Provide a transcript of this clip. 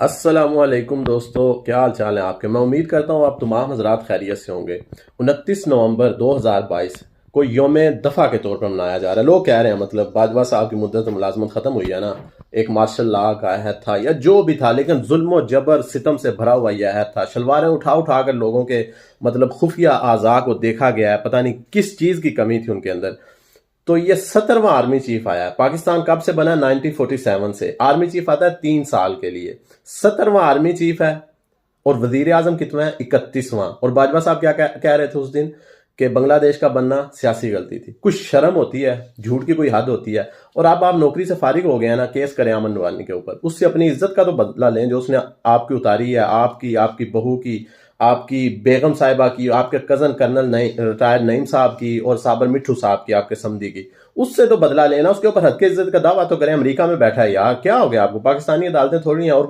السلام علیکم دوستو، کیا حال چال ہے آپ کے؟ میں امید کرتا ہوں آپ تمام حضرات خیریت سے ہوں گے۔ 29 نومبر 2022 کو یوم دفاع کے طور پر منایا جا رہا ہے۔ لوگ کہہ رہے ہیں مطلب باجوہ صاحب کی مدت ملازمت ختم ہوئی ہے نا، ایک مارشل لا کا عہد تھا یا جو بھی تھا، لیکن ظلم و جبر ستم سے بھرا ہوا یہ عہد تھا۔ شلواریں اٹھا اٹھا کر لوگوں کے مطلب خفیہ اعضاء کو دیکھا گیا ہے، پتہ نہیں کس چیز کی کمی تھی ان کے اندر۔ تو یہ 17واں آرمی چیف آیا ہے۔ پاکستان کب سے بنا؟ 1947 سے۔ آرمی چیف آتا ہے 3 سال کے لیے۔ 17واں آرمی چیف ہے اور وزیر اعظم کتنا ہے؟ 31واں۔ اور باجوہ صاحب کیا کہہ رہے تھے اس دن کہ بنگلہ دیش کا بننا سیاسی غلطی تھی۔ کچھ شرم ہوتی ہے، جھوٹ کی کوئی حد ہوتی ہے۔ اور اب آپ نوکری سے فارغ ہو گئے ہیں نا، کیس کریں امن نوانی کے اوپر، اس سے اپنی عزت کا تو بدلہ لیں جو اس نے آپ کی اتاری ہے، آپ کی بہو کی، آپ کی بیگم صاحبہ کی، آپ کے کزن کرنل ریٹائر نعیم صاحب کی اور صابر مٹھو صاحب کی، آپ کے سمدھی کی۔ اس سے تو بدلہ لینا، اس کے اوپر حد کی عزت کا دعویٰ تو کریں۔ امریکہ میں بیٹھا ہے یار، کیا ہو گیا آپ کو؟ پاکستانی عدالتیں تھوڑی ہیں اور